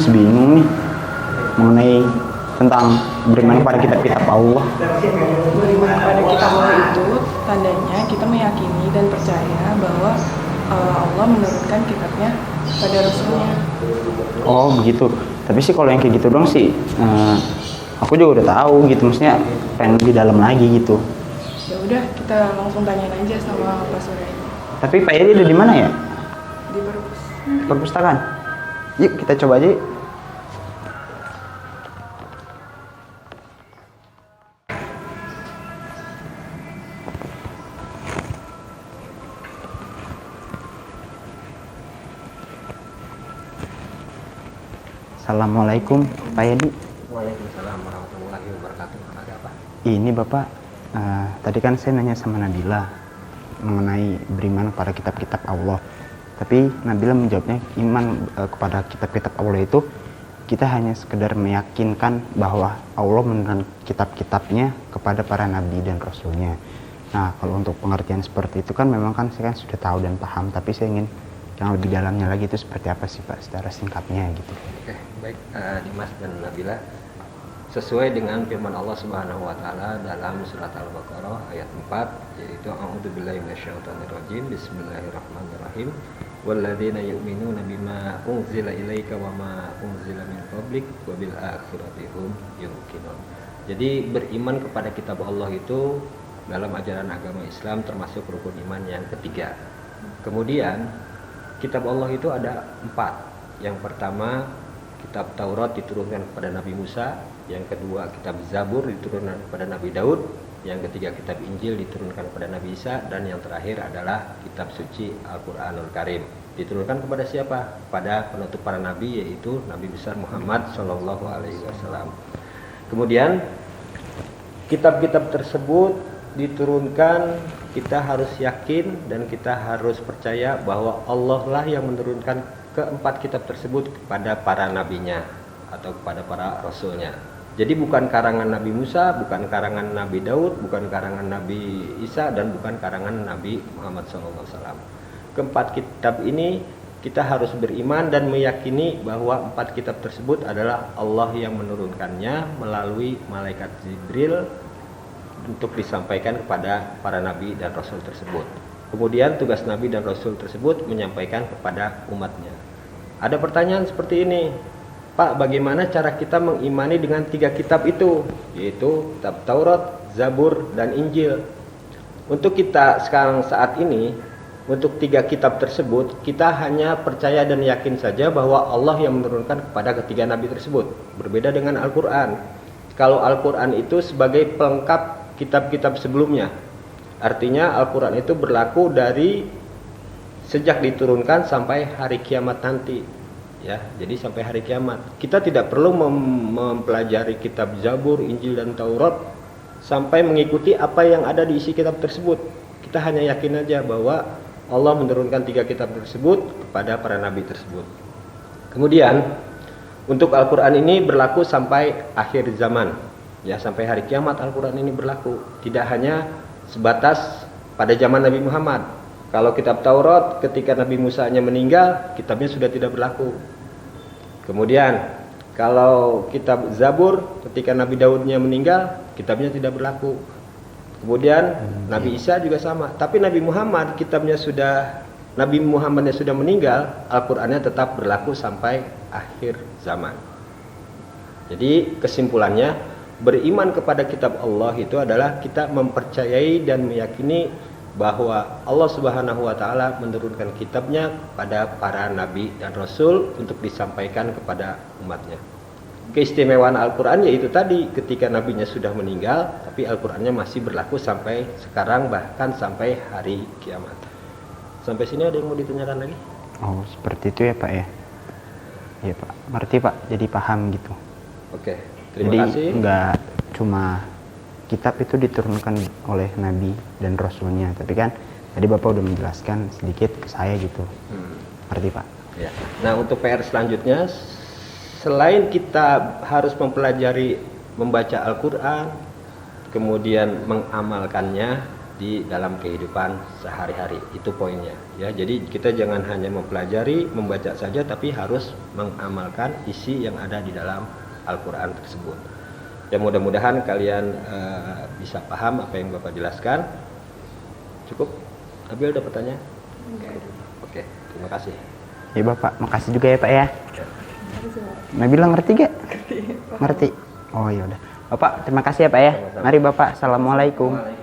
masih bingung nih mengenai tentang beriman kepada kitab-kitab Allah. Beriman kepada kitab Allah itu tandanya kita meyakini dan percaya bahwa Allah menurunkan kitabnya pada Rasulnya. Oh begitu. Tapi sih kalau yang kayak gitu dong sih, aku juga udah tahu gitu. Maksudnya pengen lebih dalam lagi gitu. Ya udah, kita langsung tanyain aja sama Pak Surya. Tapi Pak Edi ada di mana ya? Di perpus. Perpustakaan. Yuk kita coba aja. Yuk. Assalamualaikum Pak Edi. Waalaikumsalam warahmatullahi wabarakatuh. Ada apa? Ini Bapak, tadi kan saya nanya sama Nabila mengenai beriman kepada kitab-kitab Allah. Tapi Nabila menjawabnya iman kepada kitab-kitab Allah itu kita hanya sekedar meyakinkan bahwa Allah menurunkan kitab-kitabnya kepada para nabi dan rasulnya. Nah, kalau untuk pengertian seperti itu kan memang kan saya kan sudah tahu dan paham, tapi saya ingin yang lebih dalamnya lagi itu seperti apa sih Pak secara singkatnya gitu. Oke, baik Dimas dan Nabila. Sesuai dengan firman Allah Subhanahu wa taala dalam surat Al-Baqarah ayat 4 yaitu a'udzubillahi minasyaitonirrajim bismillahirrahmanirrahim walladzina yu'minuna bima unzila ilaika wa ma unzila min qablik wa bil akhirati hum yuqinun. Jadi beriman kepada kitab Allah itu dalam ajaran agama Islam termasuk rukun iman yang ketiga. Kemudian kitab Allah itu ada 4. Yang pertama kitab Taurat diturunkan kepada Nabi Musa, yang kedua kitab Zabur diturunkan kepada Nabi Daud, yang ketiga kitab Injil diturunkan kepada Nabi Isa, dan yang terakhir adalah kitab suci Al-Qur'anul Karim. Diturunkan kepada siapa? Pada penutup para nabi yaitu Nabi besar Muhammad Shallallahu alaihi wasallam. Kemudian kitab-kitab tersebut diturunkan, kita harus yakin dan kita harus percaya bahwa Allah lah yang menurunkan keempat kitab tersebut kepada para nabinya atau kepada para rasulnya. Jadi bukan karangan Nabi Musa, bukan karangan Nabi Daud, bukan karangan Nabi Isa, dan bukan karangan Nabi Muhammad SAW. Keempat kitab ini kita harus beriman dan meyakini bahwa 4 kitab tersebut adalah Allah yang menurunkannya melalui malaikat Jibril untuk disampaikan kepada para nabi dan rasul tersebut. Kemudian tugas nabi dan rasul tersebut menyampaikan kepada umatnya. Ada pertanyaan seperti ini, Pak, bagaimana cara kita mengimani dengan 3 kitab itu, yaitu kitab Taurat, Zabur, dan Injil? Untuk kita sekarang saat ini, untuk 3 kitab tersebut, kita hanya percaya dan yakin saja bahwa Allah yang menurunkan kepada ketiga nabi tersebut. Berbeda dengan Al-Quran. Kalau Al-Quran itu sebagai pelengkap kitab-kitab sebelumnya. Artinya Al-Quran itu berlaku dari sejak diturunkan sampai hari kiamat nanti, ya. Jadi sampai hari kiamat kita tidak perlu mempelajari kitab Zabur, Injil, dan Taurat sampai mengikuti apa yang ada di isi kitab tersebut. Kita hanya yakin aja bahwa Allah menurunkan 3 kitab tersebut kepada para nabi tersebut. Kemudian untuk Al-Quran ini berlaku sampai akhir zaman, ya, sampai hari kiamat Al-Quran ini berlaku. Tidak hanya sebatas pada zaman Nabi Muhammad. Kalau kitab Taurat ketika Nabi Musa-nya meninggal, kitabnya sudah tidak berlaku. Kemudian kalau kitab Zabur ketika Nabi Daudnya meninggal, kitabnya tidak berlaku. Kemudian Nabi Isa juga sama. Tapi Nabi Muhammad Nabi Muhammadnya sudah meninggal, Al-Qur'annya tetap berlaku sampai akhir zaman. Jadi kesimpulannya, beriman kepada kitab Allah itu adalah kita mempercayai dan meyakini bahwa Allah Subhanahu wa taala menurunkan kitabnya pada para nabi dan rasul untuk disampaikan kepada umatnya. Keistimewaan Al-Qur'an yaitu tadi, ketika nabinya sudah meninggal tapi Al-Qur'annya masih berlaku sampai sekarang, bahkan sampai hari kiamat. Sampai sini ada yang mau ditanyakan lagi? Oh, seperti itu ya Pak ya. Iya Pak, ngerti Pak, jadi paham gitu. Oke, terima kasih. Jadi enggak cuma kitab itu diturunkan oleh Nabi dan Rasulnya, tapi kan tadi Bapak udah menjelaskan sedikit ke saya gitu. Ngerti Pak? Ya. Nah, untuk PR selanjutnya, selain kita harus mempelajari membaca Al-Quran, kemudian mengamalkannya, di dalam kehidupan sehari-hari. Itu poinnya ya. Jadi kita jangan hanya mempelajari, membaca saja, tapi harus mengamalkan isi yang ada di dalam Al-Quran tersebut. Ya mudah-mudahan kalian bisa paham apa yang Bapak jelaskan. Cukup? Nabil ada pertanyaan? Enggak. Oke, terima kasih. Ya Bapak, makasih juga ya Pak ya. Nabila ngerti gak? Ngerti. Oh ya udah. Bapak, terima kasih ya Pak ya. Sama-sama. Mari Bapak, assalamualaikum. Waalaikumsalam.